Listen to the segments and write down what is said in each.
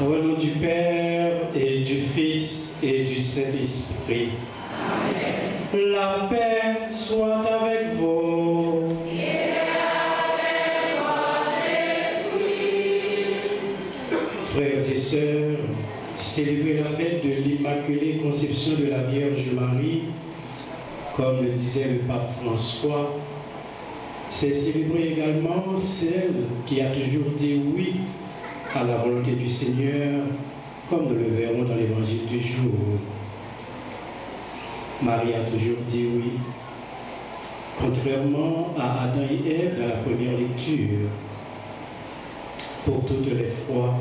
Au nom du Père et du Fils et du Saint-Esprit. Amen. La paix soit avec vous. Et avec votre esprit. Frères et sœurs, célébrer la fête de l'Immaculée Conception de la Vierge Marie, comme le disait le pape François, c'est célébrer également celle qui a toujours dit oui à la volonté du Seigneur, comme nous le verrons dans l'évangile du jour. Marie a toujours dit oui, contrairement à Adam et Ève dans la première lecture. Pour toutes les fois,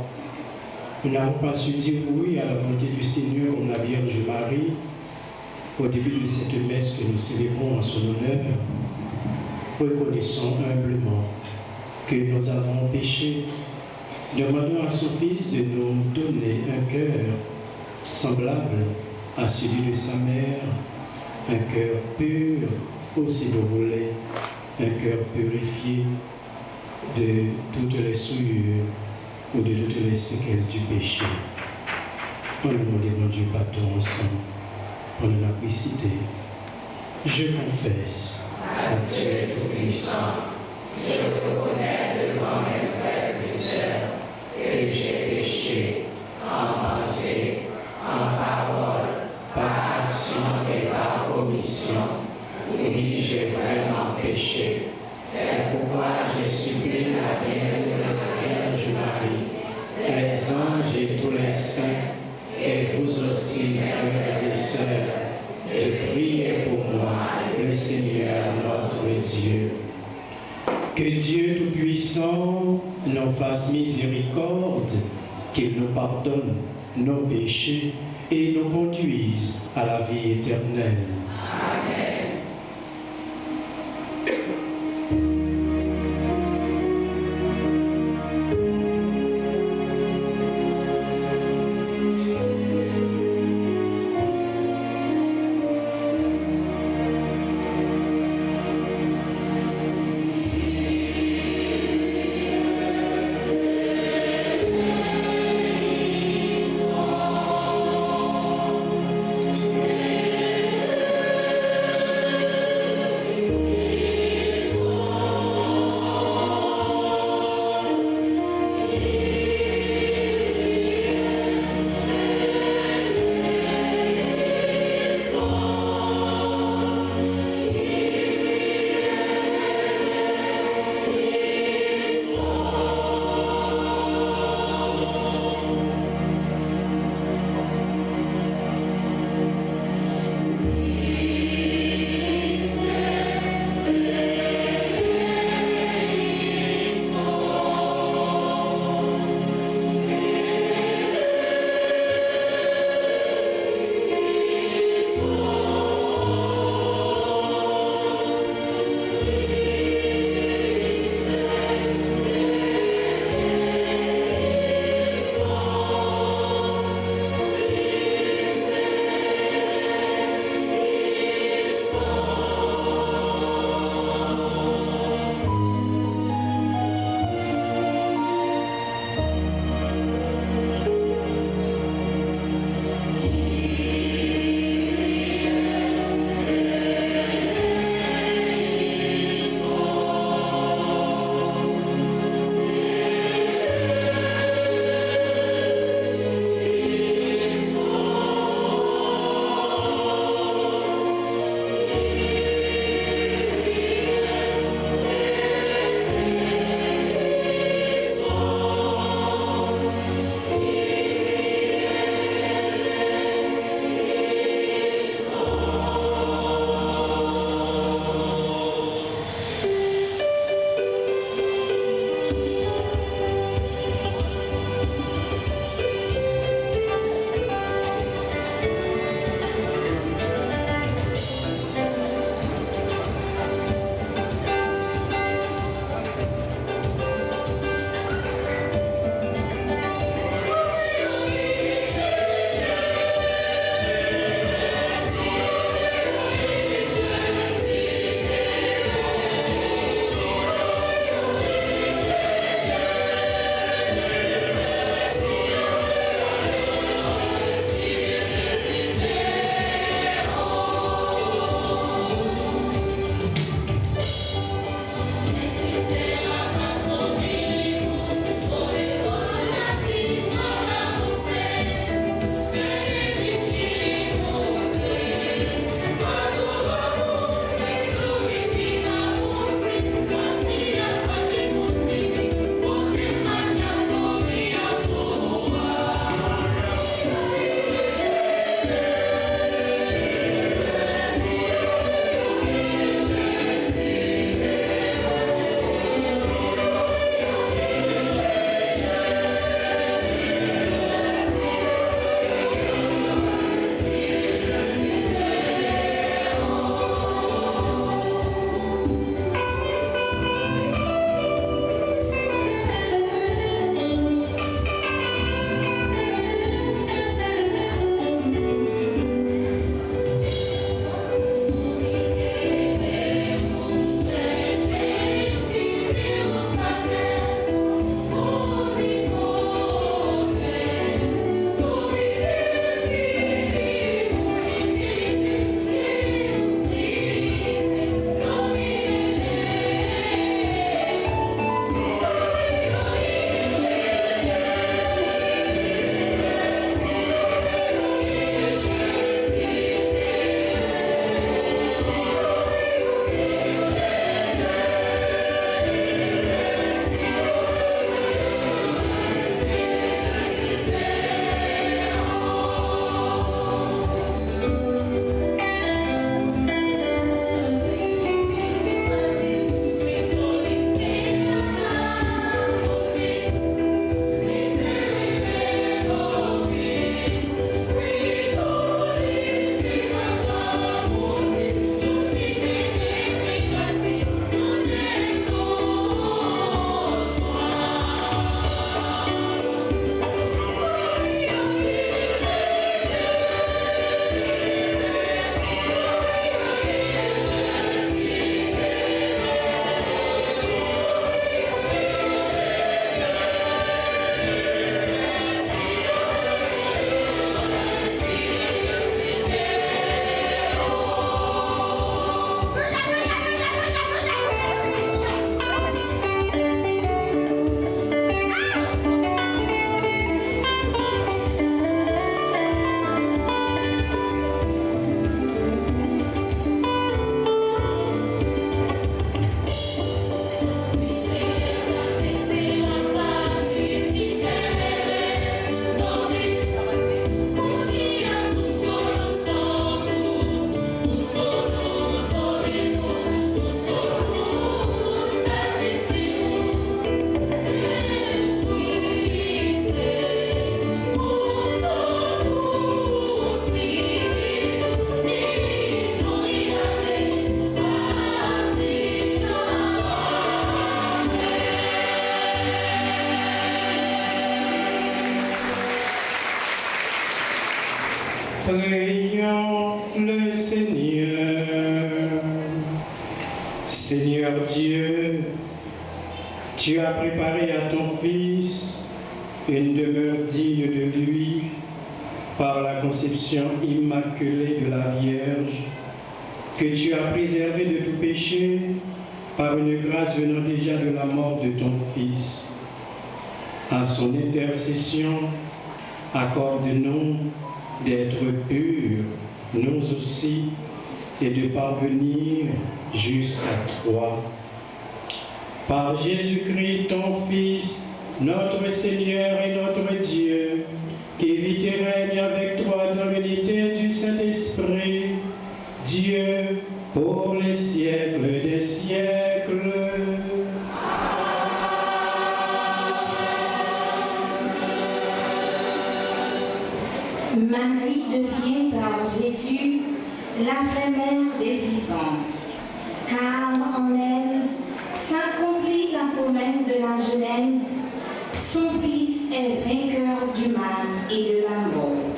nous n'avons pas su dire oui à la volonté du Seigneur comme la Vierge Marie au début de cette messe que nous célébrons en son honneur. Reconnaissons humblement que nous avons péché. Demandons à son Fils de nous donner un cœur semblable à celui de sa mère, un cœur pur, ou si vous voulez, un cœur purifié de toutes les souillures ou de toutes les séquelles du péché. On nous demande Dieu pardon ensemble, on en a cité. Je confesse à Dieu Tout-Puissant, je reconnais devant mes frères et sœurs que j'ai péché en pensée, en parole, par action et par omission. Oui, j'ai vraiment péché. C'est pourquoi je supplie la bienheureuse Vierge Marie, les anges et tous les saints, et vous aussi, frères et sœurs, de prier pour moi, le Seigneur notre Dieu. Que Dieu Tout-Puissant nous fasse miséricorde, qu'il nous pardonne nos péchés et nous conduise à la vie éternelle. Amen. Prions le Seigneur. Seigneur Dieu, tu as préparé à ton Fils une demeure digne de lui par la conception immaculée de la Vierge, que tu as préservé de tout péché par une grâce venant déjà de la mort de ton Fils. À son intercession, accorde-nous d'être purs, nous aussi, et de parvenir jusqu'à toi. Par Jésus-Christ, ton Fils, notre Seigneur et notre Dieu, qui vit et règne avec toi dans l'unité du Saint-Esprit, Dieu, pour les siècles des siècles. Marie devient par Jésus la vraie mère des vivants, car en elle s'accomplit la promesse de la Genèse, son Fils est vainqueur du mal et de la mort.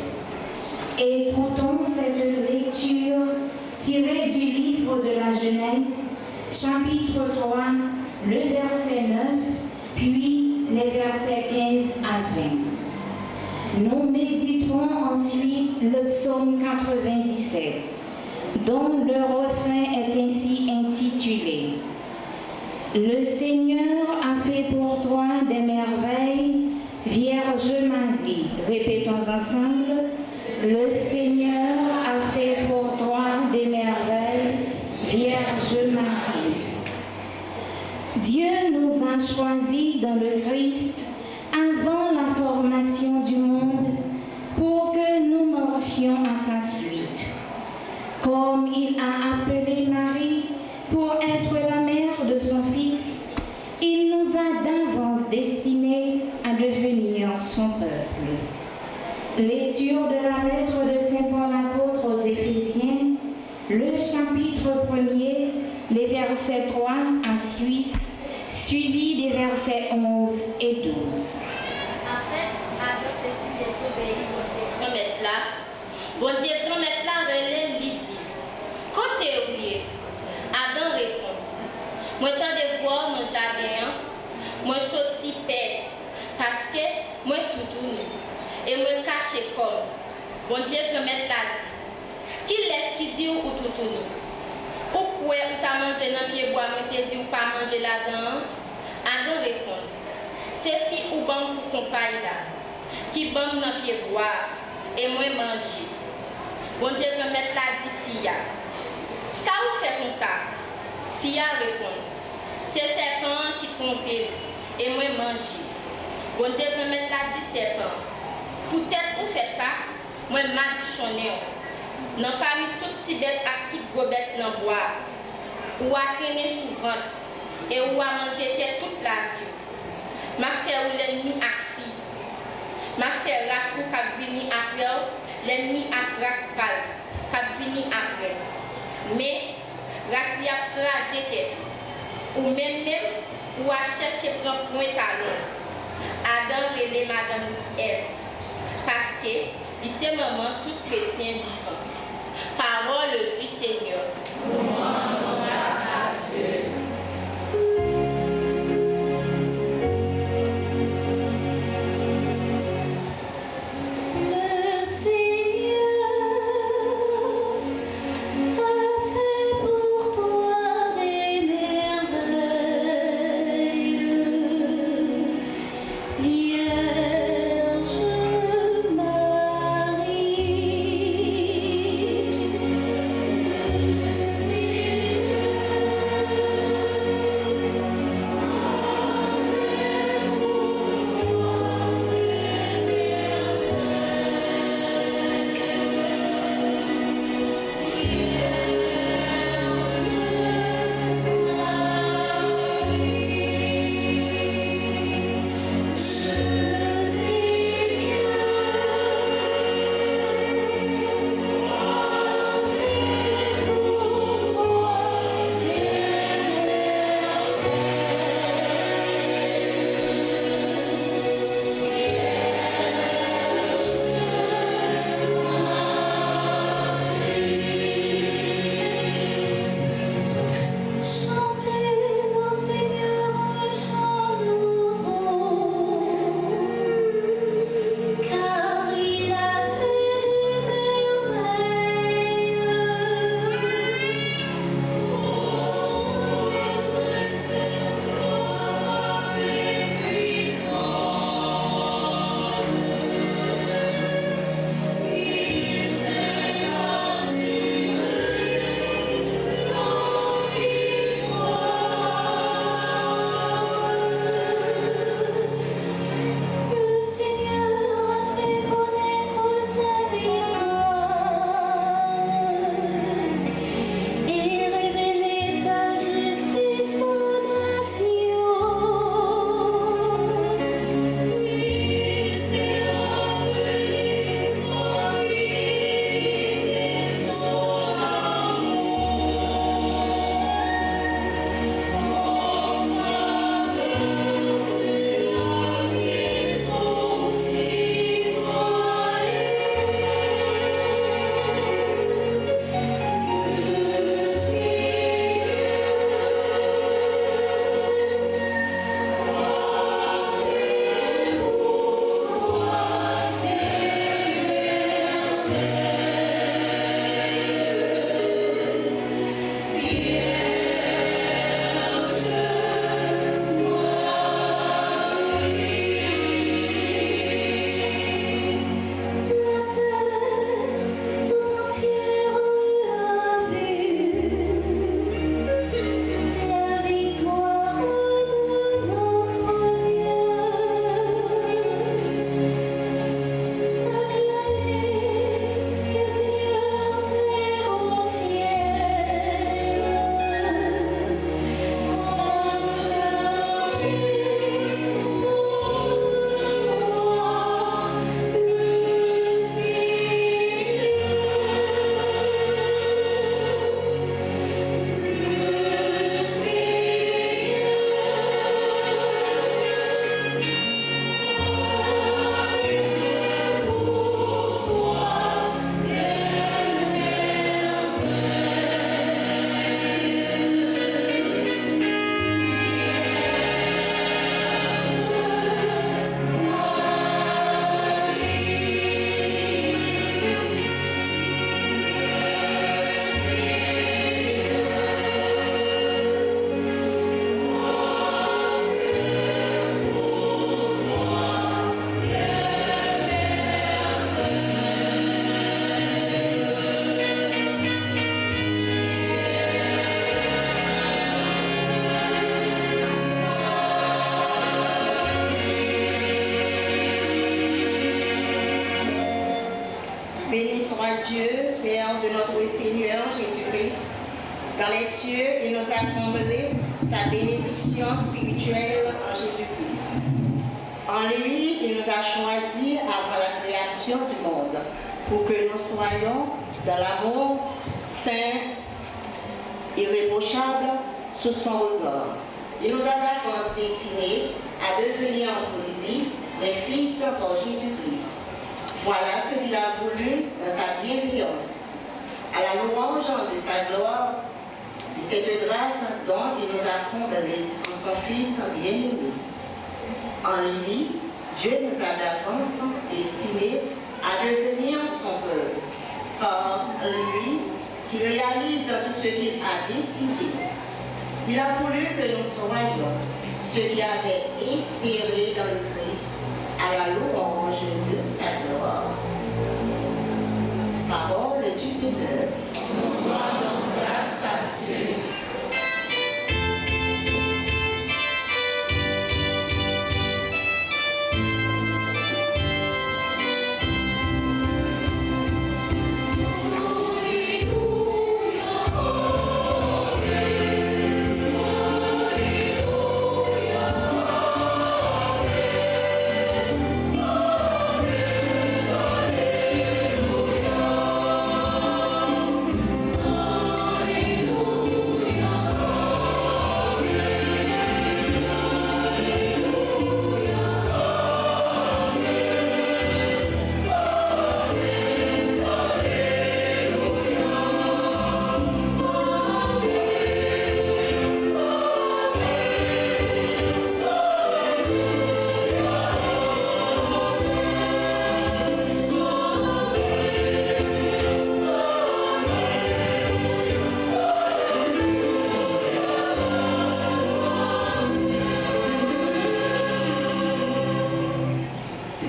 Écoutons cette lecture tirée du livre de la Genèse, chapitre 3, le verset 9, puis les versets 15 à 20. Nous méditerons ensuite le psaume 97, dont le refrain est ainsi intitulé « Le Seigneur a fait pour toi des merveilles, Vierge Marie ». Répétons ensemble « Le Seigneur a fait pour toi des merveilles, Vierge Marie ». Dieu nous a choisis dans le Christ avant la formation du monde pour que nous marchions à sa suite. Comme il a appelé Marie pour être la mère de son Fils, il nous a d'avance destinés à devenir son peuple. Lecture de la lettre de Saint Paul apôtre aux Éphésiens, le chapitre 1er, les versets 3 à 6, suivi des versets 11 et 12. Après, Adam était désobéi, bon Dieu promet là, relève l'itif. Côté oublié, Adam répond, moi tant de voir mon jardin, moi sorti paix, parce que moi tout tourné, et moi caché comme. Bon Dieu promet là dit, qui laisse qui dit ou tout tourné. Pourquoi ou t'as mangé dans pied bois, moi te dit ou pas manger là-dedans? Adam répond, c'est fille ou bon pour ton paille là, qui bon dans pied bois, et moi manger. Bon Dieu remet là dit fille. Ça ou fait comme ça? Fille répond, c'est serpent qui trompe et moi manger. Bon Dieu remet là dit serpent. Peut-être ou fait ça, moi m'a dit chonné. Non parmi toutes petites bêtes et toutes gros bêtes dans bois, ou à traîner souvent et ou à manger toute la vie. Ma fait ou l'ennemi à fille. Ma fait race ou cap vini après, l'ennemi à race pâle, cap vini après. Mais race li a crasé tête. Ou même ou à chercher prendre point talon. Adam relé madame li Ève. Parce que de ce moment tout chrétien vivant. Parole du Seigneur. Vierge Marie, Dans les cieux, il nous a comblé sa bénédiction spirituelle en Jésus-Christ. En lui, il nous a choisis avant la création du monde pour que nous soyons dans l'amour saint, irréprochable, sous son regard. Il nous a d'avance destinés à devenir pour lui les fils par Jésus-Christ. Voilà ce qu'il a voulu dans sa bienveillance, à la louange de sa gloire, de cette grâce dont il nous a comblés en son Fils bien-aimé. En lui, Dieu nous a d'avance destinés à devenir son peuple, car lui, qui réalise tout ce qu'il a décidé. Il a voulu que nous soyons ceux qui avaient espéré dans le Christ à la louange de sa gloire. Parole du Seigneur. Nous rendons grâce à Dieu.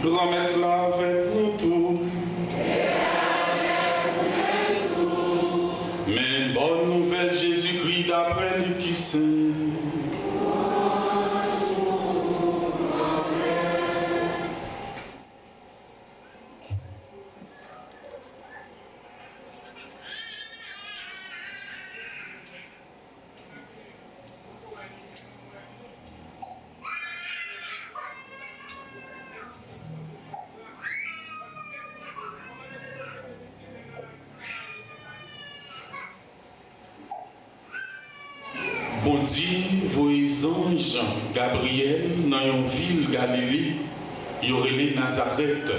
Remettre-la avec nous tous. Mais bonne nouvelle, Jésus-Christ d'après Luc qui saint. Bon Dieu, vos anges Gabriel dans une ville Galilée, y aurait les Nazareth,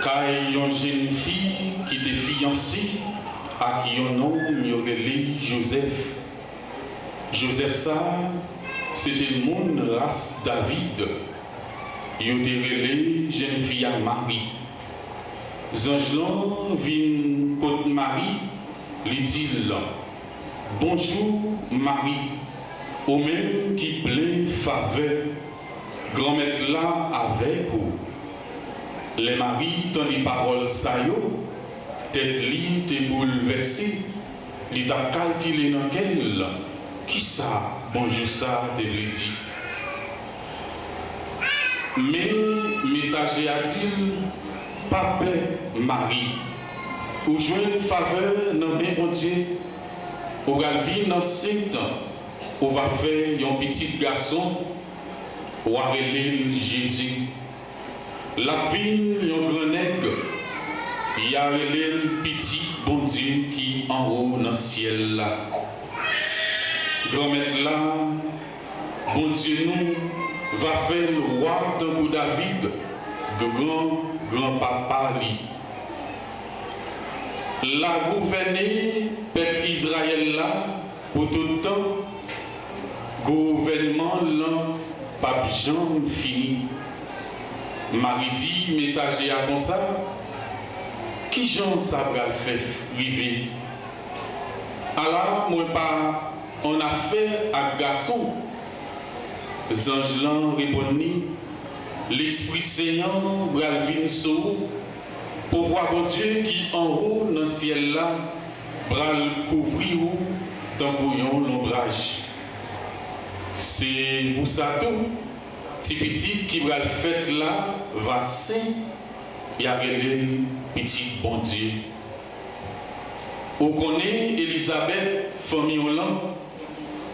car une jeune fille qui était fiancée à qui un homme y aurait les Joseph. Joseph ça, c'était mon race David. Y aurait les jeune fille à Marie. Zangelan vin côte Marie, lui dit bonjour Marie, au même qui plein faveur, grand-mère là avec vous. Les maris dans les paroles saillots, tête li te bouleversée, li t'a calculé dans quel, qui ça, bonjour ça, te vle dit. Mais, messager a-t-il, pas peur, Marie, ou jouer une faveur dans mes bon Dieu, ou galvi dans 5 ans, ou va faire un petit garçon, ou arrêter Jésus. La vie, un grand nègre, il y a le petit bon Dieu qui en haut dans le ciel là. Grand-mère là, bon Dieu nous va faire le roi d'un coup David, grand-papa lui. La gouverner peuple Israël là, pour tout le temps, gouvernement là, pas jamais fini. Marie dit, messager à comme ça, qui j'en ça va le faire priver? Alors, moi pas en affaire à garçon. Zangelan répondit, l'Esprit Seigneur va venir sur pour voir mon Dieu qui en haut dans le ciel là, va le couvrir dans bouillon l'ombrage. C'est pour ça tout. Petit qui va le faire là, va saint, y a le petit bon Dieu. On connaît Elisabeth, famille Hollande,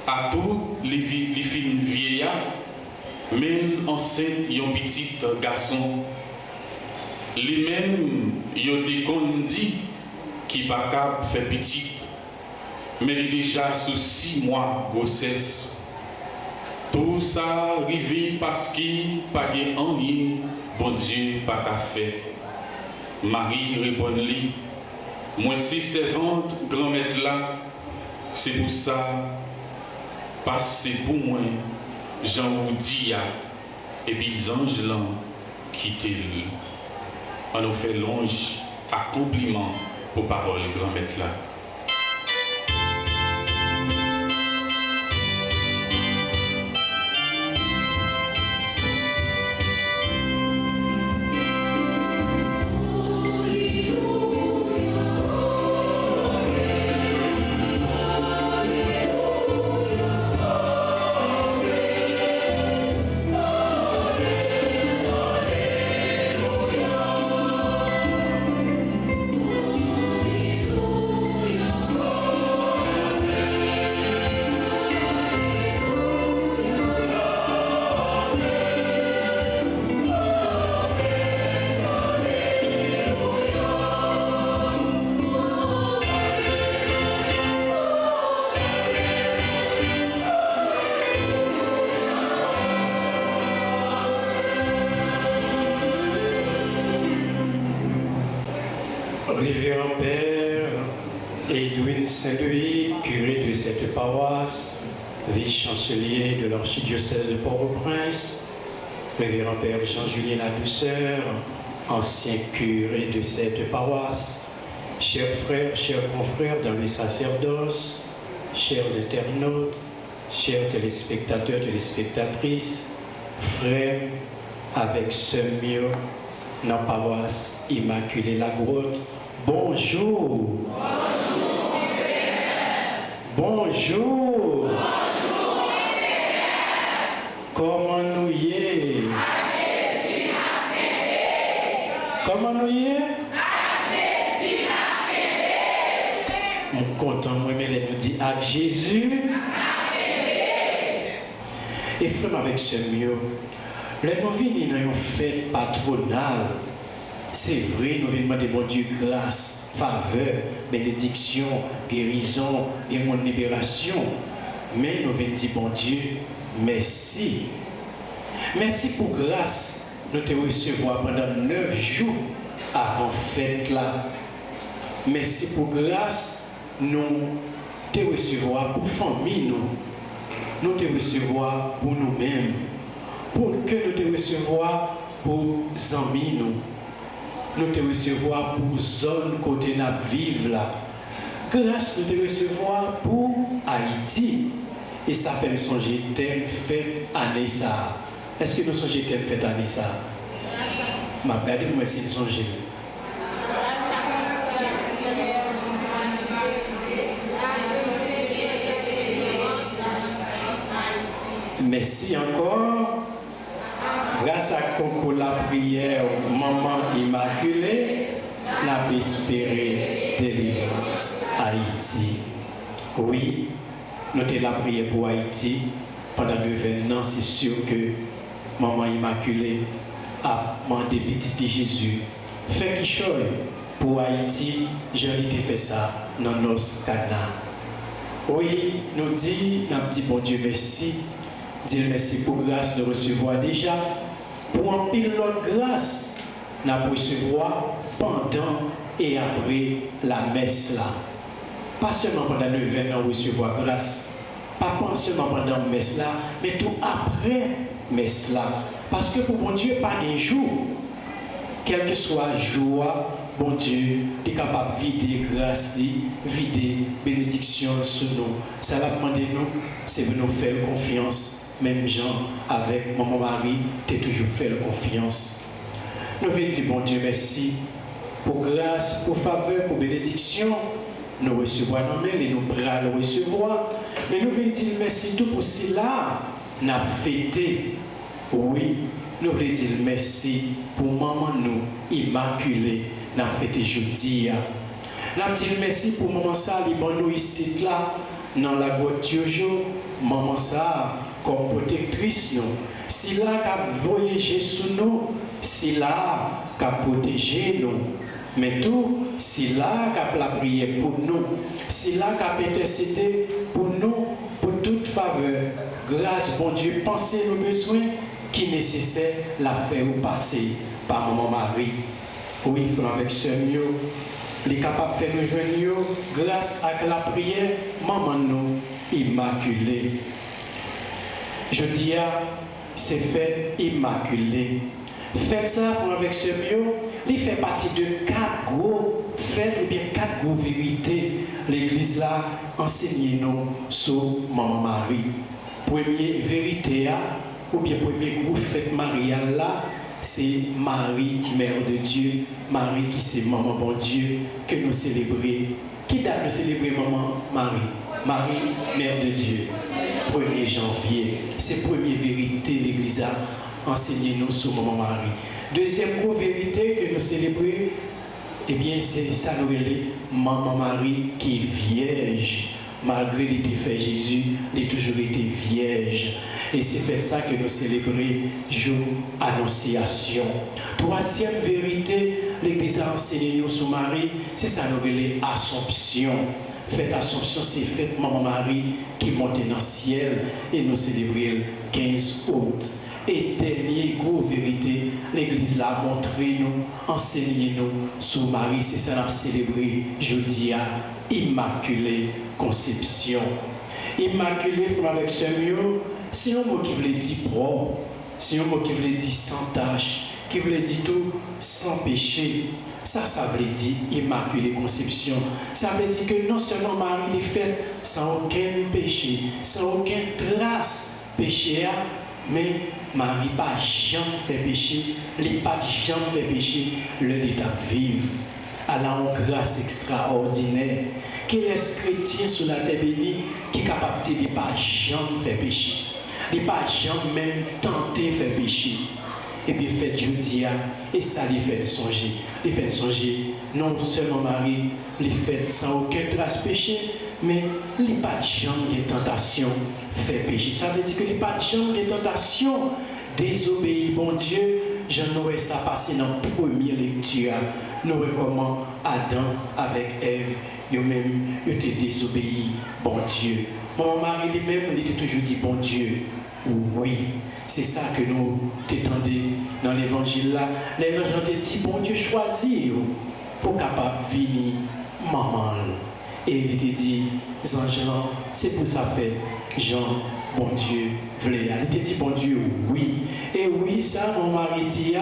à tous les filles vieillards, même enceinte, y a un petit garçon. Les mêmes, y a des dit qui pas capable faire petit, mais il est déjà sous 6 mois de grossesse. Tout ça arrivé parce qu'il n'y a pas de rien, bon Dieu, pas qu'à faire. Marie répond-lui, moi si servante, grand-mère là, c'est pour ça, parce que c'est pour moi, j'en vous dis, et puis les anges là, quittez-le. On nous fait longe, accomplissement pour parole, grand-mère là. Révérend Père Edwin Saint-Louis, curé de cette paroisse, vice-chancelier de l'archidiocèse de Port-au-Prince, Révérend Père Jean-Julien Ladouceur, ancien curé de cette paroisse, chers frères, chers confrères dans le sacerdoce, chers internautes, chers téléspectateurs, téléspectatrices, frères avec sœurs mieux dans la paroisse Immaculée la Grotte. Bonjour. Bonjour, Seigneur. Bonjour. Bonjour, Seigneur. Comment nous y est? Comment nous y est? Je suis content, moi-même, nous dit à Jésus. Et frère avec ce mieux, les nous venons dans une fête patronale. C'est vrai, nous venons demander bon Dieu grâce, faveur, bénédiction, guérison et mon libération. Mais nous venons dire bon Dieu, merci. Merci pour grâce. Nous te recevoir pendant 9 jours avant fête là. Merci pour grâce. Nous te recevoir pour famille nous. Nous te recevoir pour nous-mêmes. Pour que nous te recevoir pour amis nous. nous te recevoir pour zone côté n'a vivre là. Grâce nous te recevoir pour Haïti. Et ça fait me songer thème fête année ça. Est-ce que nous songez thème fête année ça? Ma regardez moi si nous songez. Merci encore. Grâce à Coco la prière, Maman Immaculée, n'a espéré délivrance Haïti. Oui, notez la prière pour Haïti pendant le 20 ans. C'est sûr que Maman Immaculée a demandé petit Jésus. Fait qui chose pour Haïti, j'ai fait ça dans nos canaux. Oui, nous dit, nous dit bon Dieu merci. Dire merci pour grâce de recevoir déjà. Pour un pile l'autre grâce, nous recevoir pendant et après la messe là. Pas seulement pendant le 20 ans recevoir grâce, pas seulement pendant la messe là, mais tout après messe là. Parce que pour mon Dieu, pas un jour, quel que soit le jour, bon Dieu est capable de vider grâce, vider bénédiction sur nous. Ça va demander nous, c'est de nous faire confiance. Même Jean, avec Maman Marie, tu as toujours fait confiance. Nous venons dire, bon Dieu, merci pour grâce, pour faveur, pour bénédiction. Nous recevons nos mains et nous prêts à le recevoir. Mais nous venons dire merci tout pour cela. Nous avons fêté. Oui, nous voulons dire merci pour maman nous, immaculée. Nous avons fêté jeudi. Nous avons dit merci pour maman ça, nous ici là, dans la grotte Jojo. Maman ça, comme protectrice nous. Si là qu'a voyagé sous nous, si là qu'a protégé nous. Mais tout, si là qu'a la prière pour nous, si là qu'a intercédé pour nous, pour toute faveur, grâce, bon Dieu, pensez nos besoins qui nécessaire la faire ou passer par Maman Marie. Oui, frère avec ce mieux, il est capable de faire nous joindre grâce à la prière, Maman nous, immaculée. Je dis, c'est fait immaculé. Faites ça avec ce mieux. Il fait partie de 4 gros faits ou bien 4 gros vérités. L'Église là enseigne nous sur Maman Marie. Première vérité, ou bien premier gros fait marial là, c'est Marie, Mère de Dieu. Marie qui c'est Maman bon Dieu que nous célébrons. Qui date de célébrer Maman Marie? Marie, Mère de Dieu. 1er janvier. C'est première vérité l'Église a enseigné nous sur Maman Marie. Deuxième grosse vérité que nous célébrons, eh bien c'est ça nous relève Maman Marie qui est vierge. Malgré les faits Jésus, il a toujours été vierge. Et c'est fait ça que nous célébrons jour Annonciation. Troisième vérité, l'Église a enseigné nous sur Marie, c'est ça nous relève Assomption. Fête Assomption, c'est fête Maman Marie qui monte dans le ciel et nous célébrons le 15 août. Et dernière grosse vérité, l'Église l'a montré nous, enseigné nous sur Marie, c'est ça qu'on a célébré jeudi à Immaculée Conception. Immaculée, avec ce mot, c'est un mot qui veut dire propre, c'est un mot qui veut dire sans tache, qui veut dire tout sans péché. Ça veut dire Immaculée Conception. Ça veut dire que non seulement Marie est faite sans aucun péché, sans aucune trace péché, mais Marie n'a pas jamais fait péché, elle n'a pas jamais fait péché, le l'état vive. Elle a une grâce extraordinaire qui laisse chrétien sur la terre bénie qui est capable de ne pas jamais faire péché. Il n'a pas jamais même tenté de faire péché. Et puis fait jeudi et ça lui fait songer. Il fait songer non seulement Marie, il fait sans aucune trace péché, mais il n'a pas de jamais de tentation fait péché. Ça veut dire que il n'a pas de jamais de tentation désobéir bon Dieu. Je n'aurais ça passé dans la première lecture. Nous comment Adam avec Ève, eux-mêmes, ils étaient désobéis bon Dieu. Mon mari lui-même, il était toujours dit bon Dieu. Oui, c'est ça que nous t'étendons dans l'évangile là. Les gens te dit bon Dieu choisit pour capable venir maman. Et il te dit Jean, c'est pour ça fait Jean, bon Dieu voulait. Il te dit bon Dieu oui. Et oui, ça mon mari dit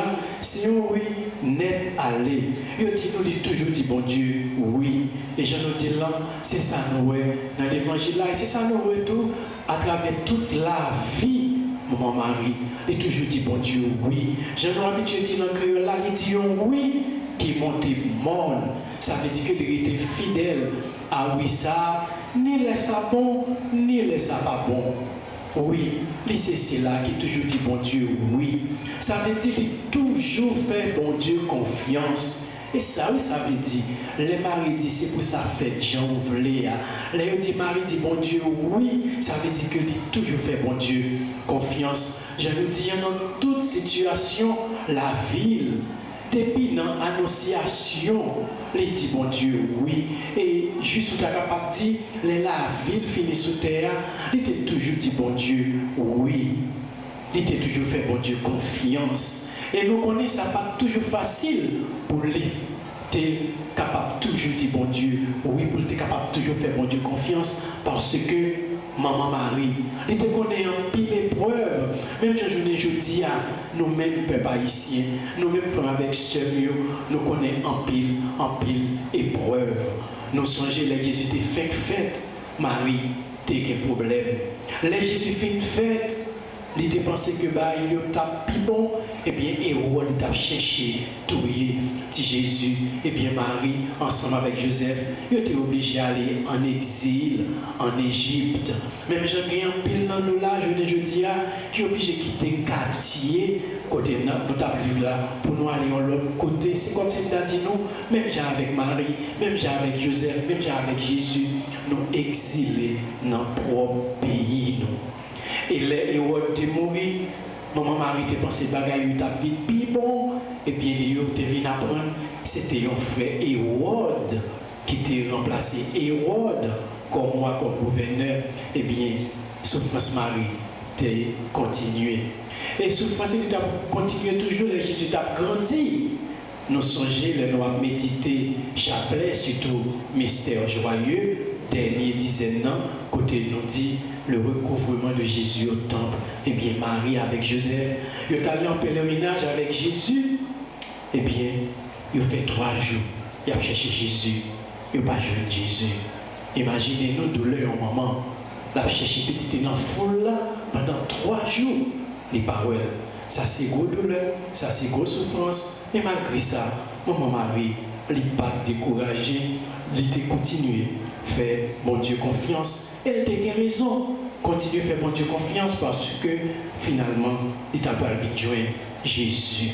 c'est un oui net aller. Il dit nous toujours dit bon Dieu oui. Et je nous dis là, c'est ça nous dans l'évangile là, et c'est ça nous tout à travers toute la vie. Maman Marie, il toujours dit bon Dieu oui. Je nous habitué dire dans le créole là, il dit oui qui monte monde. Ça veut dire qu'il était fidèle à oui ça, ni laisse ça bon, ni laisse ça pas bon. Oui, c'est là qui toujours dit bon Dieu oui. Ça veut dire qu'il toujours fait bon Dieu confiance. Et ça, oui, ça veut dire, les maris disent, c'est pour ça fait Jean voulait. Les dit, Marie dit, bon Dieu, oui, ça veut dire qu'il toujours fait bon Dieu confiance. Je nous dis, dans toute situation, la ville, depuis dans l'annonciation, il dit, bon Dieu, oui. Et juste où tu as capable de dire, la ville finit sous terre, il était toujours dit, bon Dieu, oui. Il était toujours fait, bon Dieu, confiance. Et nous connaissons ça pas toujours facile pour lui. Tu es capable toujours de dire bon Dieu, oui, pour tu es capable toujours faire bon Dieu confiance parce que maman Marie, il te connaît en pile épreuve. Même je dis à nous-mêmes, peuple haïtien, nous-mêmes frères avec sœurs, nous connaissons en pile épreuve. Nous songeons les Jésus te fait fête, Marie, tu as un problème. Les Jésus fait une fête. Il était pensé que il t'a plus bon, et bien Hérode il t'a cherché touiller petit Jésus, et bien Marie ensemble avec Joseph, il était obligé d'aller en exil en Égypte. Même j'ai un pile dans nous là, je dis qui est obligé de quitter le quartier côté nous t'a vivre là pour nous aller de l'autre côté. C'est comme si nous dit nous, même j'ai avec Marie, même j'ai avec Joseph, même j'ai avec Jésus, nous exilés dans notre propre pays nous. Et les Hérode te mourir, maman Marie te pensé bagaille ta vie plus bon, et bien il te vient apprendre, c'était un frère Hérode qui t'a remplacé Hérode comme moi comme gouverneur, et bien souffrance Marie t'a continué. Et souffrance t'a continué toujours, les Jésus t'a grandi. Nous songeons, nous avons médité chapelet, surtout mystère joyeux, dernier dizaine d'années, côté nous dit le recouvrement de Jésus au temple. Eh bien, Marie avec Joseph, ils sont allés en pèlerinage avec Jésus. Eh bien, ils ont fait 3 jours. Ils ont cherché Jésus. Ils n'ont pas joué Jésus. Imaginez-nous douleur au moment. Ils ont cherché petit dans la foule là pendant 3 jours. Les paroles. Ça, c'est gros douleur. Ça, c'est grosse souffrance. Et malgré ça, maman Marie, elle n'est pas découragée. Elle a continué à faire bon Dieu confiance. Elle a raison. Continue à faire bon Dieu confiance parce que finalement, il t'a pas vite joindre Jésus.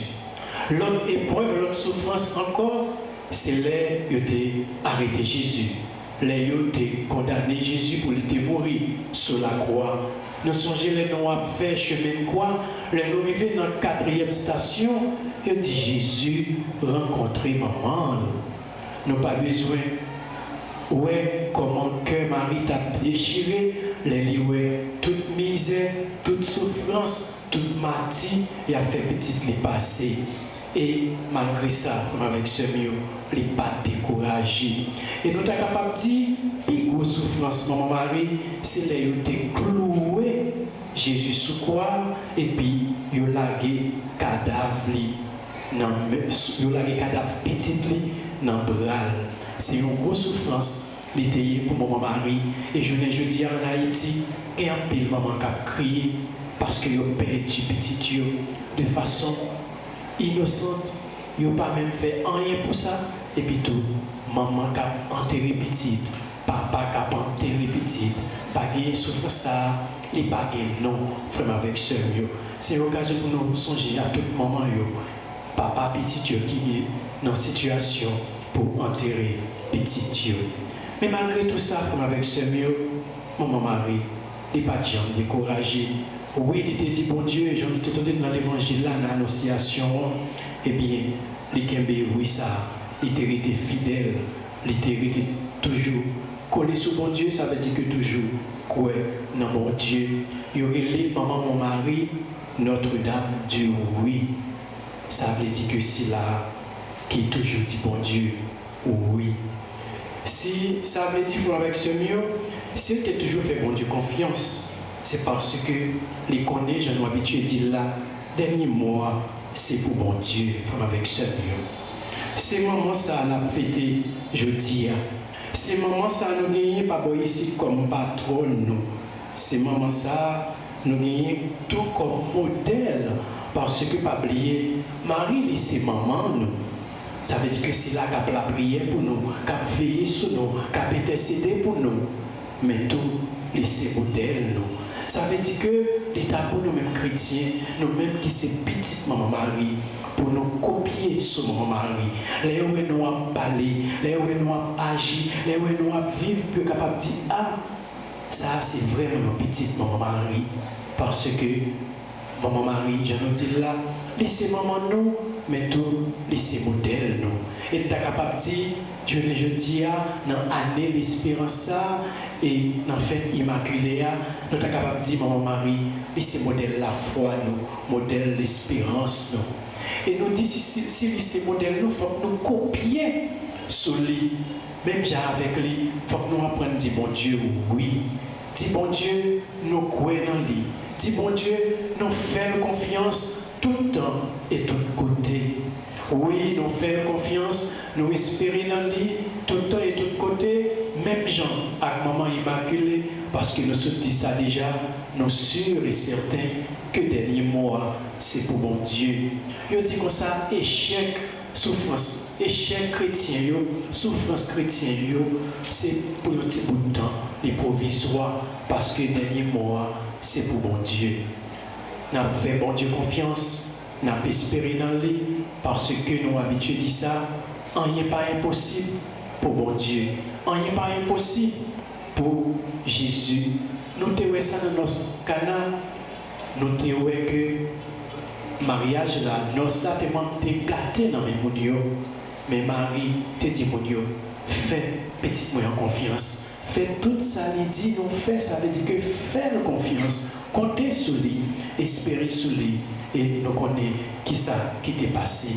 L'autre épreuve, l'autre souffrance encore, c'est là où tu as arrêté Jésus. Là où tu as condamné Jésus pour le mourir sur la croix. Nous songeons les noms à faire chemin de croix. Là nous arrivons dans la 4e station. Il dit Jésus rencontrer maman. Nous pas besoin. Ouais, comment que Marie t'a déchiré, les lieux, toute misère, toute souffrance, toute maladie, il a fait petite les passer. Et malgré ça, avec ce mieux, il n'est pas découragé. Et nous sommes capables de dire, plus grosse souffrance, maman Marie, c'est là où tu es cloué Jésus sous croix, et puis il a lagué cadavre, il a lagué cadavre petit dans le bras. C'est une grosse souffrance pour maman Marie. Et je dis en Haïti, et un pile maman qui a crié parce qu'il a perdu petit Dieu de façon innocente. Il n'a pas même fait rien pour ça. Et puis tout, maman qui a enterré petite, papa qui a enterré petite, pas de souffrance ça, et pas de non, frère avec soeur. C'est l'occasion pour nous songer à tout moment, papa petit Dieu qui est dans une situation pour enterrer petit Dieu. Mais malgré tout ça, avec ce mieux, maman Marie, il n'est pas découragé. Oui, il était dit, bon Dieu, j'en ai entendu dans l'évangile, là, dans l'annonciation, eh bien, il Kembe, oui, ça, il était fidèle, il était toujours collé sur bon Dieu, ça veut dire que toujours, quoi, non, bon Dieu, il y aurait les maman, mon mari, Notre-Dame du oui. Ça veut dire que c'est là qui toujours dit bon Dieu, oui. Si ça veut dire avec ce mieux, si tu as toujours fait bon Dieu confiance, c'est parce que les connais, je m'habitue à dire là, dernier mois, c'est pour mon Dieu, femme avec ce mieux. Ces moments, ça a fêté jeudi. Ces moments, ça nous gagne pas ici comme patron, nous. Ces moments, ça nous gagne tout comme modèle. Parce que, pas oublier, Marie, c'est maman, nous. Ça veut dire que c'est là qu'elle a prié pour nous, qu'elle a veillé sur nous, qu'elle a intercédé pour nous. Mais tout, c'est modèle, nous. Ça veut dire que l'État pour nous-mêmes chrétiens, nous-mêmes qui sommes petites maman Marie, pour nous copier sur maman Marie. Les où nous avons parlé, les où nous avons agi, les où nous avons vécu, pour être capable de dire, ah, ça c'est vraiment nos petites maman Marie. Parce que maman Marie, je nous dis là, laissez maman nous, mais tout, laissez modèle nous. Et tu es capable de dire, je dis, dans l'année l'espérance, et dans la fête immaculée, nous sommes capables de dire, maman Marie, laissez modèle la foi nous, modèle l'espérance nous. Et nous disons, si c'est modèle nous, il faut que nous copier sur lui. Même avec lui, il faut que nous apprenions à dire, bon Dieu, oui. Dis bon Dieu, nous croyons dans lui. Dis bon Dieu, nous faisons confiance tout le temps et tout côté. Oui, nous faisons confiance, nous espérons dans lui tout le temps et tout côté, même gens avec maman immaculée, parce que nous sommes dit ça déjà, nous sûrs et certains que dernier mois, c'est pour bon Dieu. Je dis comme ça, échec, souffrance, échec chrétien, souffrance chrétien, c'est pour un petit bout de temps, les provisoires, parce que dernier mois, c'est pour bon Dieu. Nous avons fait bon Dieu confiance. Nous avons espéré dans lui parce que nous habitués à dire ça. Rien n'est pas impossible pour bon Dieu. Rien n'est pas impossible pour Jésus. Nous avons ça dans notre canal. Nous avons que mariage là, nous avons gâté dans mes mounions. Mais Marie te dit mounions, fais petite moyen confiance. Fais tout ça, il dit, nous fait, ça veut dire que fais confiance. Comptez sur lui, espérez sur lui. Et nous connaissons qui ça qui t'est passé.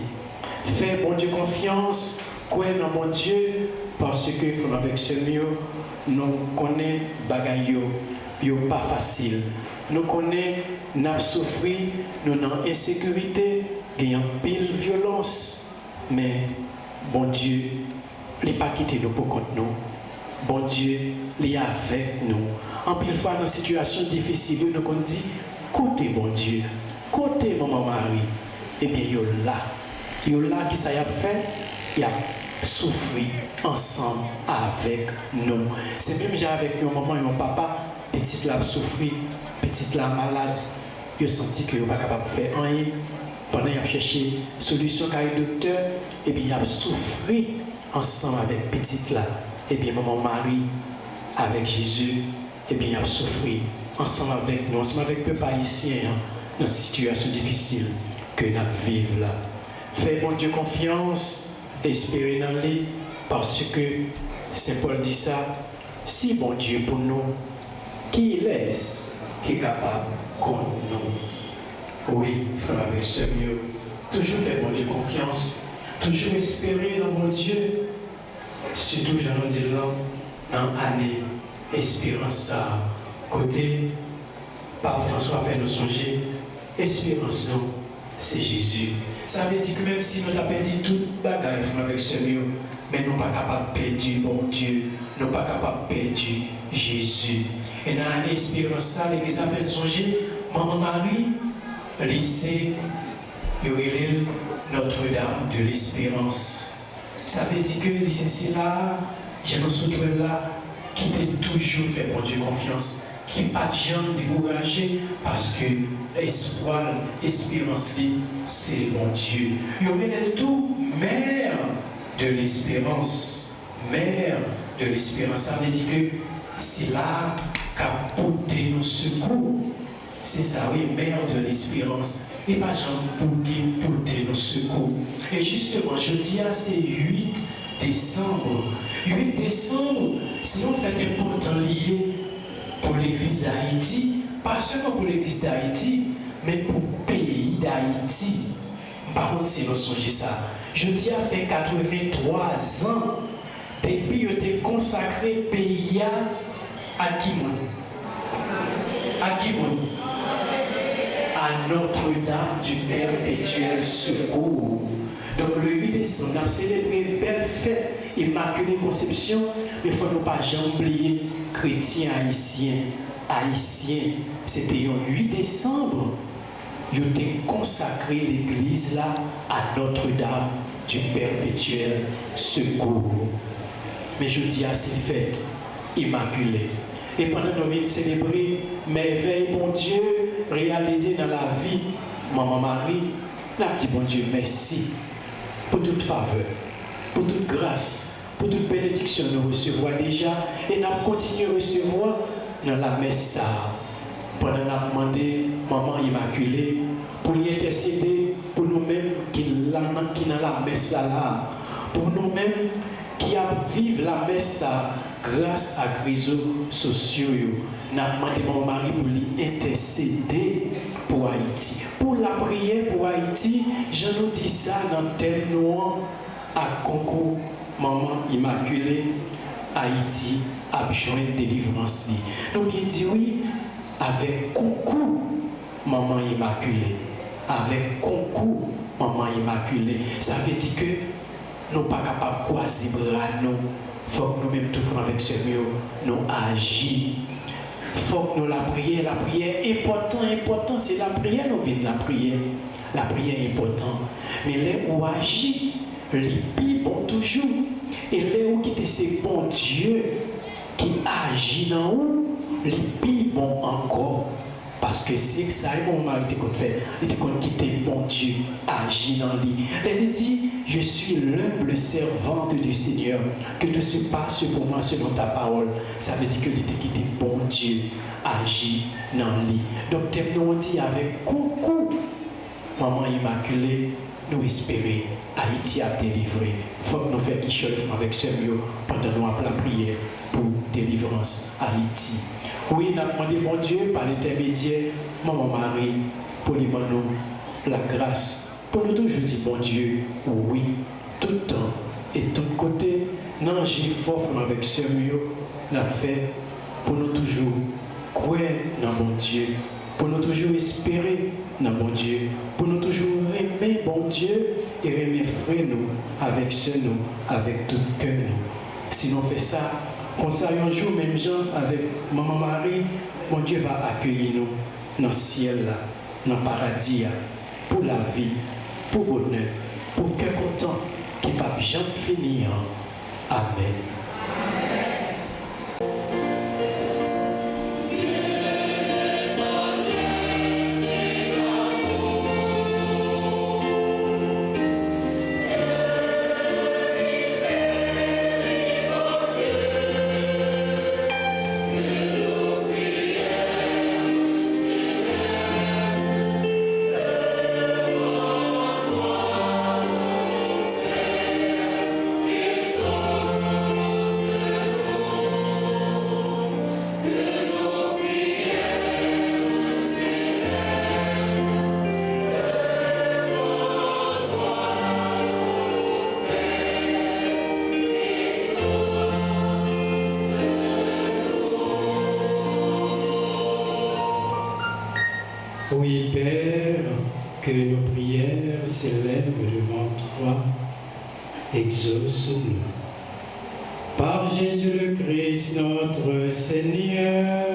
Fais bon Dieu confiance, croyez dans bon Dieu, parce que avec ce mieux, nous connaissons bagaille yo pas facile. Nous connaissons nous souffrir, nous avons insécurité, gagnant pile violence, mais bon Dieu, il n'a pas quitté nous pour contre nous. Bon Dieu, il est avec nous. En pile fois dans une situation difficile, nous avons dit, côté bon Dieu. Côté maman Marie, eh bien, yo là qui ça y a fait, il a souffert ensemble avec nous. C'est même avec nos maman et nos papa, petite là souffrir, petite là malade, yo senti que yo pas capable de faire rien. Pendant qu'il a cherché solution avec le docteur, eh bien, il a souffert ensemble avec petite là. Eh bien, maman Marie, avec Jésus, eh bien, il a souffert ensemble avec nous, ensemble avec le papa haïtien. Dans une situation difficile que nous vivons là. Fais mon Dieu confiance, espérez dans lui, parce que Saint Paul dit ça, si bon Dieu pour nous, qui laisse, qui est capable contre nous. Oui, frère avec ce mieux, toujours faire mon Dieu confiance, toujours espérer dans mon Dieu, surtout j'en ai dit là, dans l'année, espérance ça, côté, par François fait nous songer. Espérance, non, c'est Jésus. Ça veut dire que même si nous avons perdu toute bagarre avec ce mieux, mais nous ne sommes pas capables de perdre bon Dieu, nous ne sommes pas capables de perdre Jésus. Et dans l'espérance, ça, l'Église a fait songer, maman Marie, lycée, Notre-Dame de l'Espérance. Ça veut dire que lycée, c'est là, je me souviens là, qui t'a toujours fait bon Dieu confiance. Qui pas de gens découragés parce que l'espoir, l'espérance, c'est mon Dieu. Il y a tout, mère de l'espérance. Mère de l'espérance. Ça veut dire que c'est là qu'a porté nos secours. C'est ça, oui, mère de l'espérance. Et pas gens pour porter nos secours. Et justement, je dis, c'est 8 décembre. 8 décembre, c'est en fait important lié pour l'Église d'Haïti, pas seulement pour l'Église d'Haïti, mais pour le pays d'Haïti. Par contre, si nous songeons ça, je dis à fait 83 ans depuis que tu consacré pays à qui? À à Notre-Dame du Perpétuel Secours. Donc le 8 décembre, on a célébré une belle fête, Immaculée Conception, mais il ne faut pas jamais oublier, chrétiens haïtiens, c'était le 8 décembre, ils ont consacré l'église là à Notre-Dame du Perpétuel Secours. Mais je dis à ces fêtes immaculées. Et pendant que nous venons célébrer merveilles, bon Dieu, réalisées dans la vie, Maman Marie, nous avons dit, bon Dieu, merci pour toute faveur, pour toute grâce, pour toute bénédiction que nous recevons déjà. Et nous continuons à recevoir dans la messe ça. Pendant que nous avons demandé Maman Immaculée pour lui intercéder pour nous-mêmes qui dans la messe là, pour nous-mêmes qui vivent la messe grâce à réseaux sociaux. Nous avons demandé mon mari pour lui intercéder pour Haïti. Pour la prière pour Haïti, je nous dis ça dans le thème noir à concours Maman Immaculée, Haïti a besoin de délivrance. Nous bien dit oui, avec concours Maman Immaculée. Avec concours Maman Immaculée. Ça veut dire que nous ne sommes pas capables de croiser bras. Il faut que nous-mêmes, tout avec ce mieux, nous agissons. Il faut que nous la prière important, c'est la prière, nous vivons la prière. La prière est importante. Mais là où agit, les bon toujours. Et là où c'est bon Dieu qui agit dans nous, les bon encore. Parce que c'est ça, mon mari qu'on fait, il qu'on quitte bon Dieu, agit dans lui. Elle dit, je suis l'humble servante du Seigneur, que tout se passe pour moi selon ta parole. Ça veut dire que il quitté bon Dieu, agit dans lui. Donc, nous dit avec coucou, Maman Immaculée, nous espérer Haïti a délivré. Il faut que nous fassions quelque chose avec ce mieux pendant nous la prière pour délivrance Haïti. Oui, nous avons demandé mon Dieu par l'intermédiaire Maman Marie pour lui demander la grâce. Pour nous toujours dire bon Dieu, oui, tout le temps et tout côté, non, j'ai fort avec ce mieux, nous avons fait pour nous toujours croire dans mon Dieu, pour nous toujours espérer dans mon Dieu, pour nous toujours aimer bon Dieu et aimer frère nous avec ce nous, avec tout cœur nous. Si nous faisons ça, comme ça, un jour, même Jean, avec Maman Marie, mon Dieu va accueillir nous dans le ciel, dans le paradis, pour la vie, pour le bonheur, pour cœur content, qui ne va jamais finir. Amen. Oui, Père, que nos prières s'élèvent devant toi, exauce-nous. Par Jésus le Christ, notre Seigneur.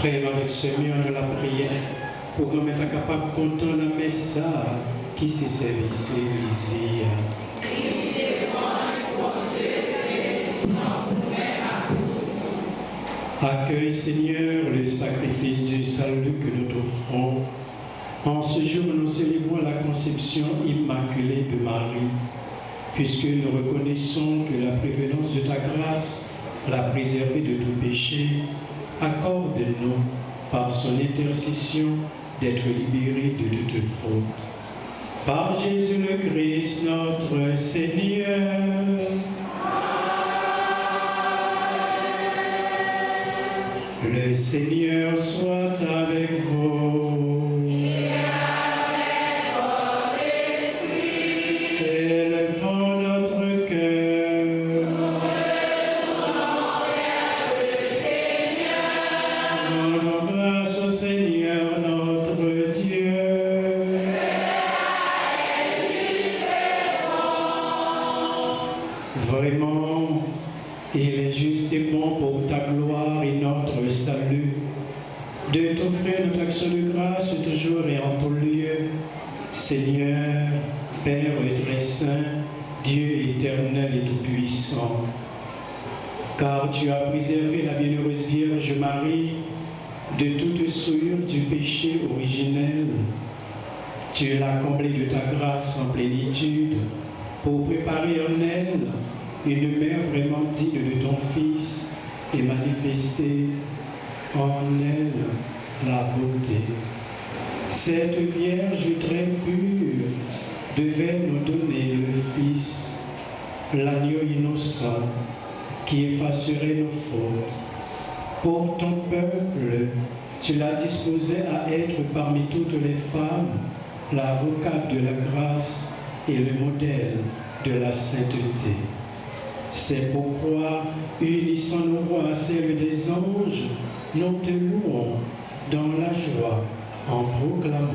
Frère avec Seigneur de la prière, pour qu'on mette capable de content la messe qui se service l'Église. Accueille, Seigneur, le sacrifice du salut que nous t'offrons. En ce jour, nous célébrons la conception immaculée de Marie, puisque nous reconnaissons que la prévenance de ta grâce l'a préservée de tout péché. Accorde-nous, par son intercession, d'être libérés de toute faute. Par Jésus le Christ, notre Seigneur. Le Seigneur soit avec vous. Et avec votre esprit. Élevons notre cœur. Rendons le Seigneur. Rendons grâce au Seigneur notre Dieu. Vraiment, il est juste et bon pour ta gloire et notre salut de t'offrir notre action de grâce toujours et en tout lieu. Seigneur, Père très saint, Dieu éternel et tout-puissant, car tu as préservé la bienheureuse Vierge Marie de toute souillure du péché originel. Tu l'as comblée de ta grâce en plénitude pour préparer en elle une mère vraiment digne de ton Fils et manifester en elle la beauté. Cette Vierge très pure devait nous donner le Fils, l'agneau innocent qui effacerait nos fautes. Pour ton peuple, tu l'as disposé à être parmi toutes les femmes l'avocate de la grâce et le modèle de la sainteté. C'est pourquoi, unissant nos voix à celles des anges, nous te louons dans la joie en proclamant.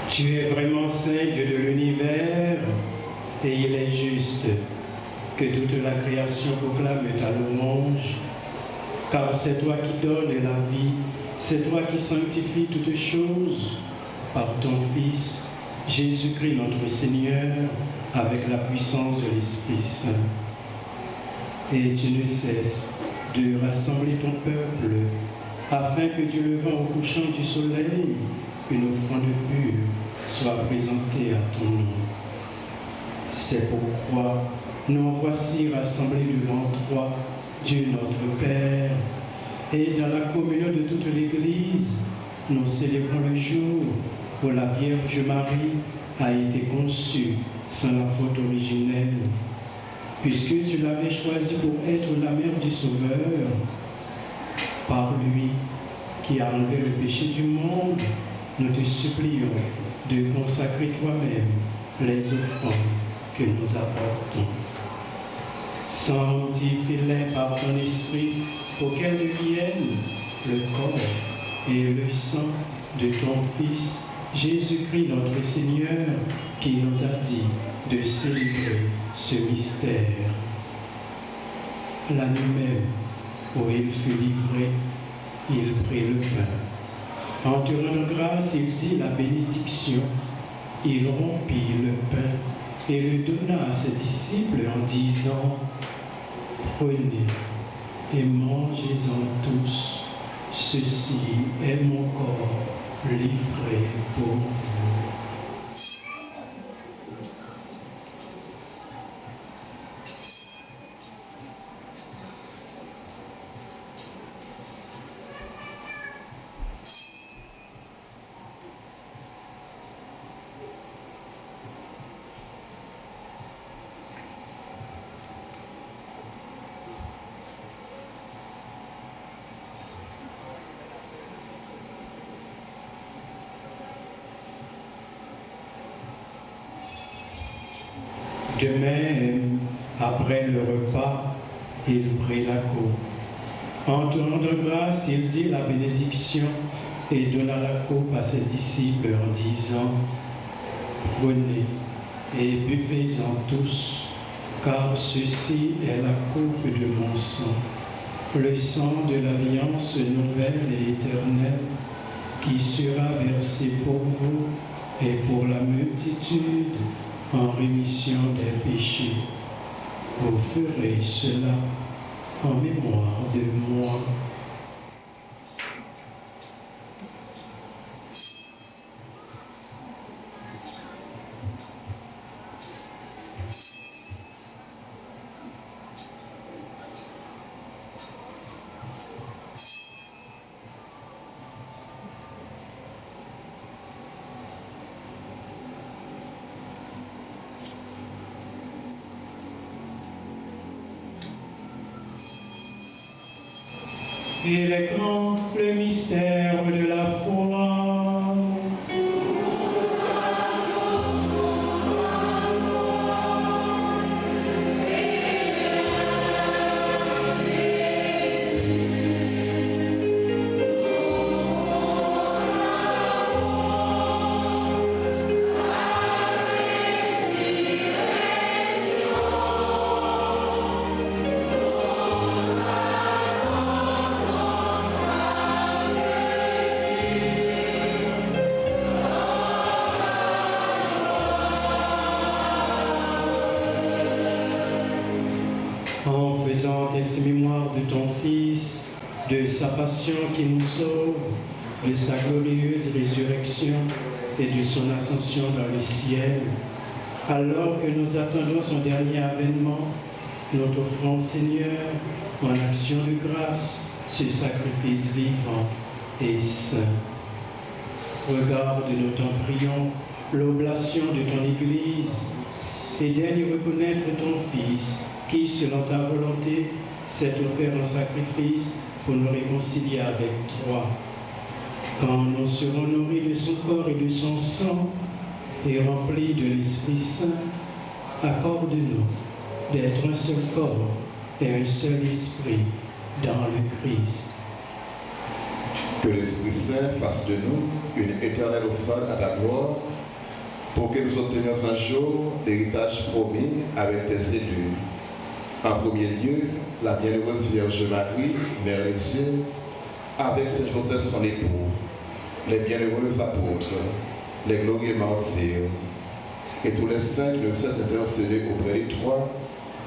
Tu es vraiment saint, Dieu de l'univers, et il est juste que toute la création proclame ta louange, car c'est toi qui donnes la vie, c'est toi qui sanctifies toutes choses par ton Fils, Jésus-Christ notre Seigneur, avec la puissance de l'Esprit Saint. Et tu ne cesses de rassembler ton peuple, afin que du levant au couchant du soleil, une offrande pure soit présentée à ton nom. C'est pourquoi nous voici rassemblés devant toi, Dieu notre Père, et dans la communion de toute l'Église, nous célébrons le jour où la Vierge Marie a été conçue sans la faute originelle, puisque tu l'avais choisie pour être la mère du Sauveur, par lui, qui a enlevé le péché du monde, nous te supplions de consacrer toi-même les offrandes que nous apportons. Sanctifie-les par ton esprit pour qu'elles deviennent le corps et le sang de ton Fils, Jésus-Christ notre Seigneur, qui nous a dit de célébrer ce mystère. La nuit même où il fut livré, il prit le pain. En te rendant grâce, il dit la bénédiction. Il rompit le pain et le donna à ses disciples en disant: prenez et mangez-en tous. Ceci est mon corps livré pour vous. De même, après le repas, il prit la coupe. En te rendant grâce, il dit la bénédiction et donna la coupe à ses disciples en disant: prenez et buvez-en tous, car ceci est la coupe de mon sang, le sang de l'alliance nouvelle et éternelle, qui sera versé pour vous et pour la multitude en rémission des péchés. Vous ferez cela en mémoire de moi. Il est grand le mystère de la foi. En faisant ainsi mémoire de ton Fils, de sa passion qui nous sauve, de sa glorieuse résurrection et de son ascension dans le ciel, alors que nous attendons son dernier avènement, nous t'offrons, Seigneur, en action de grâce, ce sacrifice vivant et saint. Regarde, nous t'en prions, l'oblation de ton Église et daigne reconnaître ton Fils, qui, selon ta volonté, s'est offert en sacrifice pour nous réconcilier avec toi. Quand nous serons nourris de son corps et de son sang et remplis de l'Esprit Saint, accorde-nous d'être un seul corps et un seul esprit dans le Christ. Que l'Esprit Saint fasse de nous une éternelle offrande à ta gloire, pour que nous obtenions un jour l'héritage promis avec tes élus. En premier lieu, la bienheureuse Vierge Marie, Mère de Dieu, avec Saint Joseph son époux, les bienheureux apôtres, les glorieux martyrs, et tous les saints qui ne cessent d'intercéder auprès de toi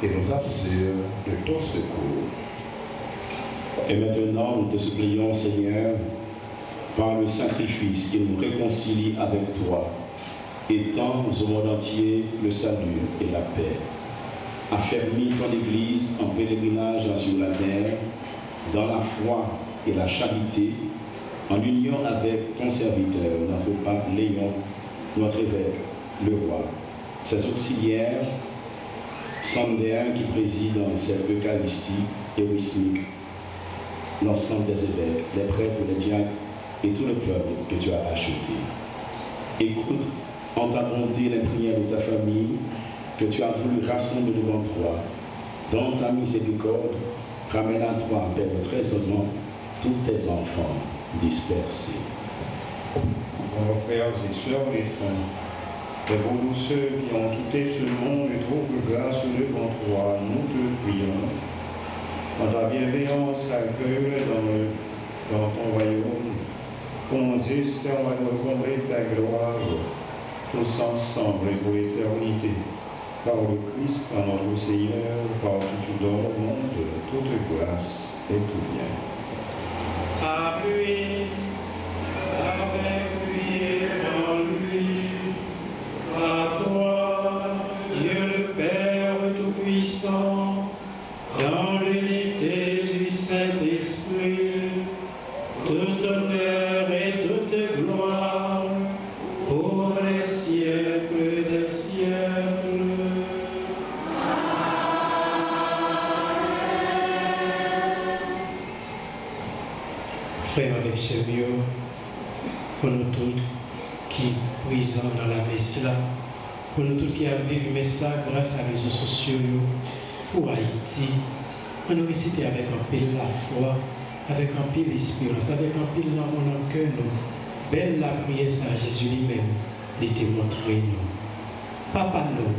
et nous assurent de ton secours. Et maintenant, nous te supplions, Seigneur, par le sacrifice qui nous réconcilie avec toi, étends au monde entier le salut et la paix. Affermis ton Église en pèlerinage sur la terre, dans la foi et la charité, en union avec ton serviteur, notre pape Léon, notre évêque, le roi, ses auxiliaires, Sander qui préside dans cette Eucharistie héroïsmique, l'ensemble des évêques, les prêtres, les diacres et tout le peuple que tu as acheté. Écoute en ta bonté les prières de ta famille que tu as voulu rassembler devant toi. Dans ta miséricorde, ramène à toi, Père de trésor, tous tes enfants dispersés. Nos frères et sœurs défunts, et pour tous ceux qui ont quitté ce monde et trouvent grâce devant toi, nous te prions. En ta bienveillance, accueille dans ton royaume, consiste à recombrer ta gloire, tous ensemble et pour l'éternité. Par le Christ, par notre Seigneur, par qui tu donnes au monde toute grâce et tout bien. À lui, avec lui et en lui, à toi, Dieu le Père Tout-Puissant, dans l'unité du Saint-Esprit, tout honneur et toute gloire, pour les siècles des siècles. Frères avec ce mieux, pour nous tous qui présents dans la messe là, pour nous tous qui avons vécu le message grâce à les réseaux sociaux, pour Haïti, on nous récite avec un peu la foi, avec un peu l'espérance, avec un peu l'amour dans le cœur, nous. Belle la prière à Jésus lui-même, il te montrer nous. Papa nous,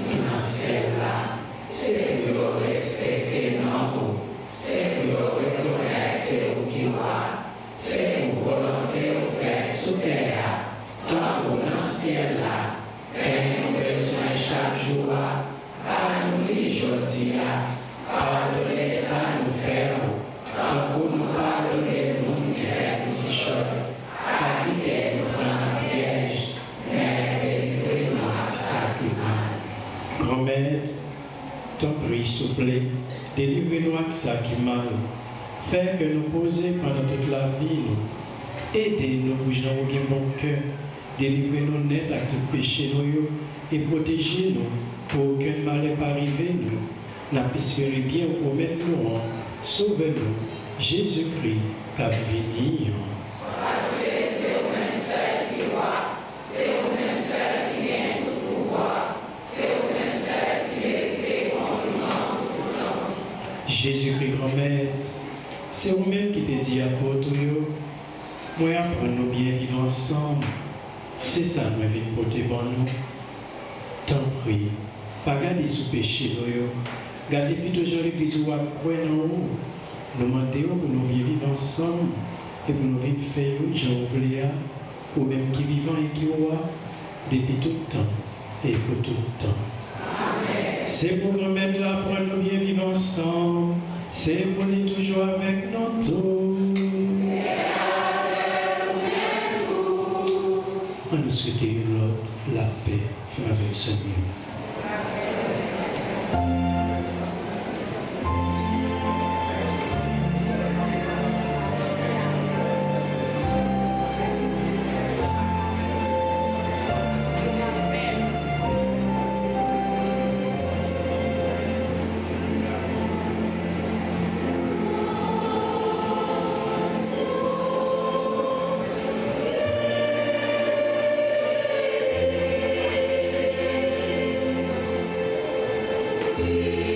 qui dans le ciel là, c'est pour nous respecter nous, c'est pour nous reconnaître c'est où qui va. C'est une volonté ouverte sous terre, tant pour dans le ciel là, et nous besoin chaque jour, par nous aujourd'hui, pardonner ça nous faire, tant pour nous pardonner nous qui fait du choses, pas quitter nous dans la piège, mais délivrer-nous à ça qui mal. Grand-mère, ton prie, s'il vous plaît, délivrez-nous à ça qui mal. Faire que nous poser pendant toute la vie, aidez-nous pour que nous ayons bon cœur, délivrez-nous net à tout péché et protégez-nous pour aucun mal n'est pas arrivé nous. N'espérez bien pour mettre nous en, sauvez-nous, Jésus-Christ, car venir. C'est au même seul qui voit, c'est au même seul qui vient tout pouvoir, c'est au même seul qui mérite contre nous. Jésus-Christ, grand-mère, c'est vous-même qui te dit apôtre, moi apprendre nous bien vivre ensemble. C'est ça que je viens porter bon nous. T'en prie, pas garder sous péché nous. Gardez plutôt l'église où après nous. Nous demandons pour nous bien vivre ensemble et pour nous vivre faire une gens ou même qui vivant et qui voient depuis tout le temps et pour tout le temps. C'est pour nous mettre là pour nous bien vivre ensemble. C'est pour nous toujours avec nous tous. On nous souhaite l'autre, la paix, avec ce Dieu. Thank you.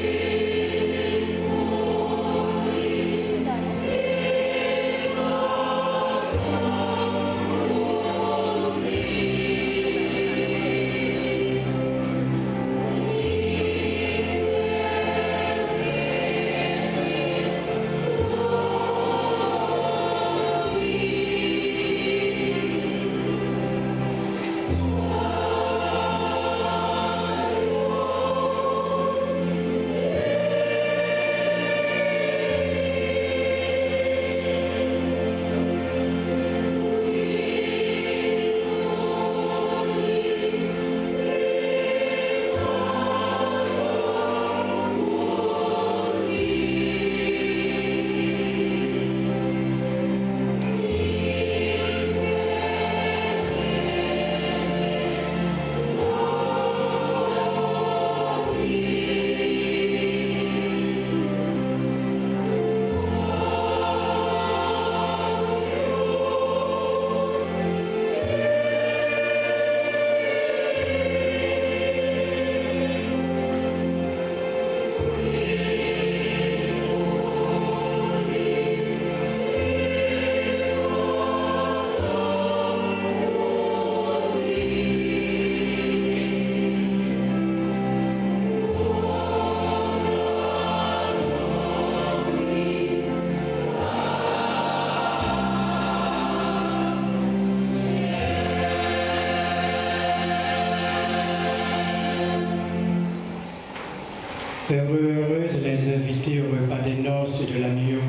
Heureuses les invités au repas des noces de l'agneau.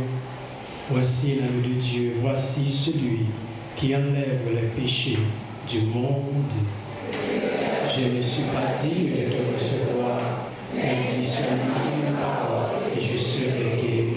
Voici l'agneau de Dieu, voici celui qui enlève les péchés du monde. Je ne suis pas digne de te recevoir, mais dis seulement une parole et je serai guéri.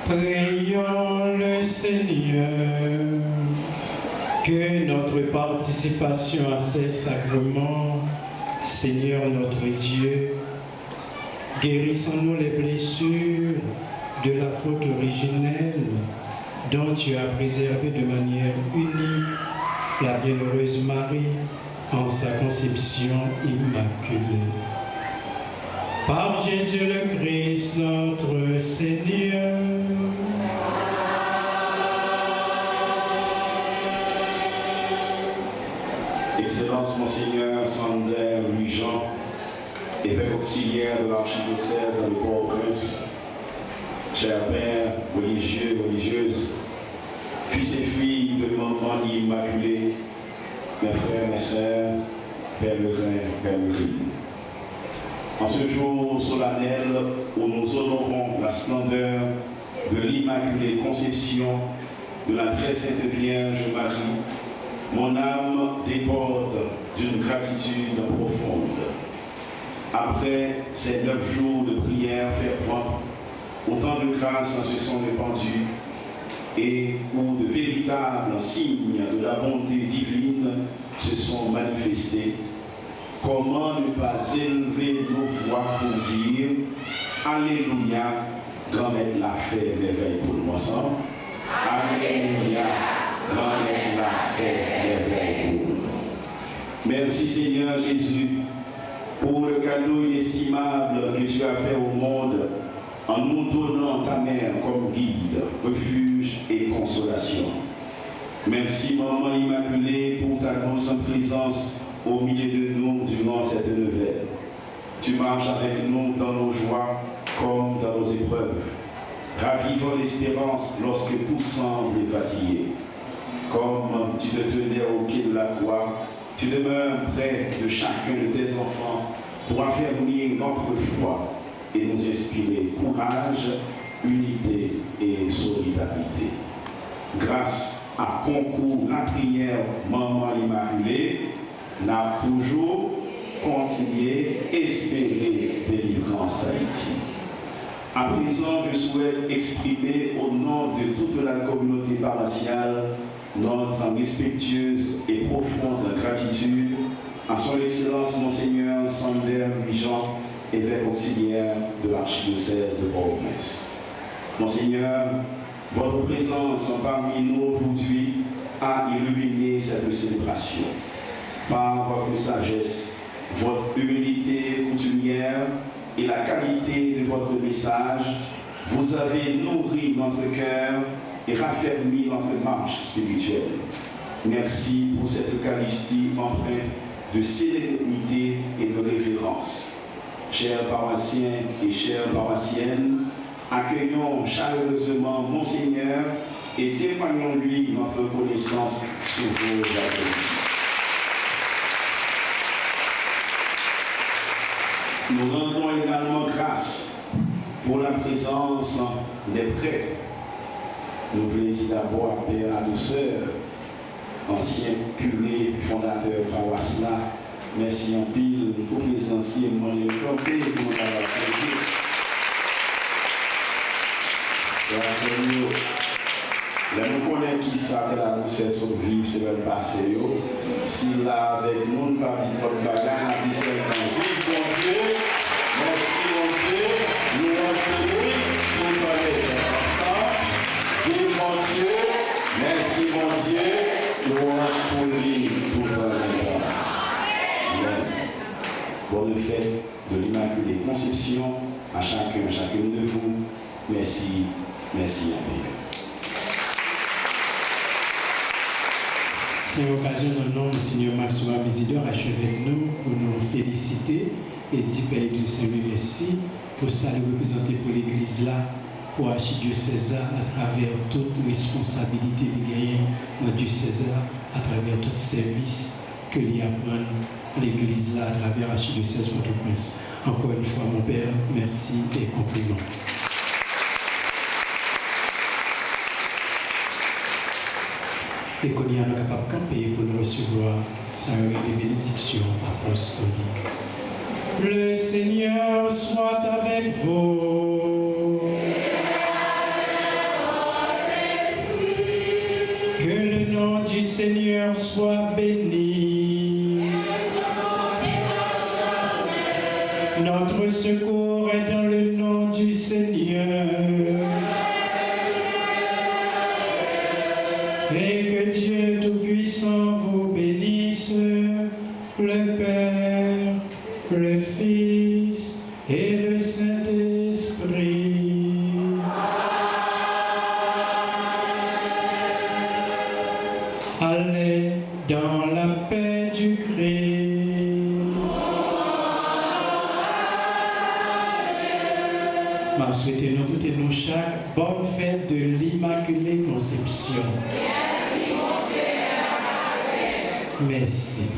Prions le Seigneur que notre participation à ces sacrements, Seigneur notre Dieu, guérissons-nous les blessures de la faute originelle dont tu as préservé de manière unique la bienheureuse Marie en sa conception immaculée. Par Jésus le Christ, notre Seigneur. Excellence Monseigneur Sander Louis-Jean, évêque auxiliaire de l'archidiocèse de Port-au-Prince, chers pères, religieux, religieuses, fils et filles de l'Immaculée Immaculée, mes frères, mes sœurs, pèlerins, pèlerines. En ce jour solennel où nous honorons la splendeur de l'Immaculée Conception de la très sainte Vierge Marie, mon âme déborde d'une gratitude profonde. Après ces 9 jours de prière fervente, autant de grâces se sont répandues et où de véritables signes de la bonté divine se sont manifestés. Comment ne pas élever nos voix pour dire Alléluia, grand-mère l'a fait l'éveil pour nous ensemble. Alléluia, grand-mère l'a fait l'éveil pour nous. Merci Seigneur Jésus pour le cadeau inestimable que tu as fait au monde en nous donnant ta mère comme guide, refuge et consolation. Merci Maman Immaculée pour ta constante présence au milieu de nous durant cette neuvaine. Tu marches avec nous dans nos joies comme dans nos épreuves, ravivant l'espérance lorsque tout semble vaciller. Comme tu te tenais au pied de la croix, tu demeures près de chacun de tes enfants pour affermir notre foi et nous inspirer courage, unité et solidarité. Grâce à concours la prière Maman Immaculée, n'a toujours continué espérer délivrance Haïti. À présent, je souhaite exprimer au nom de toute la communauté paroissiale notre respectueuse et profonde gratitude à son Excellence Monseigneur Sander Louis-Jean, évêque auxiliaire de l'archidiocèse de Port-au-Prince. Monseigneur, votre présence parmi nous aujourd'hui a illuminé cette célébration. Par votre sagesse, votre humilité coutumière et la qualité de votre message, vous avez nourri notre cœur et raffermi notre marche spirituelle. Merci pour cette Eucharistie empreinte de sérénité et de révérence. Chers paroissiens et chères paroissiennes, accueillons chaleureusement Monseigneur et témoignons-lui notre reconnaissance sur vos accueils. Nous rendons également grâce pour la présence des prêtres. Nous voulons dire d'abord à Père à nos sœurs, ancien curé, fondateur paroisse là. Merci en pile pour présence et mon écouté pour nous avoir fait. Grâce à nous. Là, nous connaissons qui ça que la grossesse au vivre, c'est le passé. Si là, avec nous, nous partons de votre bagarre, à 17 ans. Vive mon Dieu, merci mon Dieu, nous retrouvons tout en ensemble. Vive mon Dieu, merci mon Dieu, nous retrouvons tout en Amen. Bonne fête de l'Immaculée Conception à chacune de vous. Merci, merci à vous. C'est l'occasion au nom du Seigneur Maxima Mésidor achevé nous pour nous féliciter et dire Père de Saint-Louis merci pour ça le représenter pour l'Église là, pour l'archidiocèse à travers toute responsabilité de gagner dans le diocèse à travers tout service que l'y apprend l'Église là à travers l'archidiocèse Port-au-Prince. Encore une fois mon Père, merci et compliments. Et qu'on y a capable de camper pour nous recevoir sa bénédiction apostolique. Le Seigneur soit avec vous. Notre secours est dans le nom du Seigneur. Et que Dieu Tout-Puissant vous bénisse, le Père, le Fils et le Saint-Esprit. Allez dans la paix du Christ. Ma souhaitez-nous toutes et nous chaque bonne fête de l'Immaculée Conception. Merci.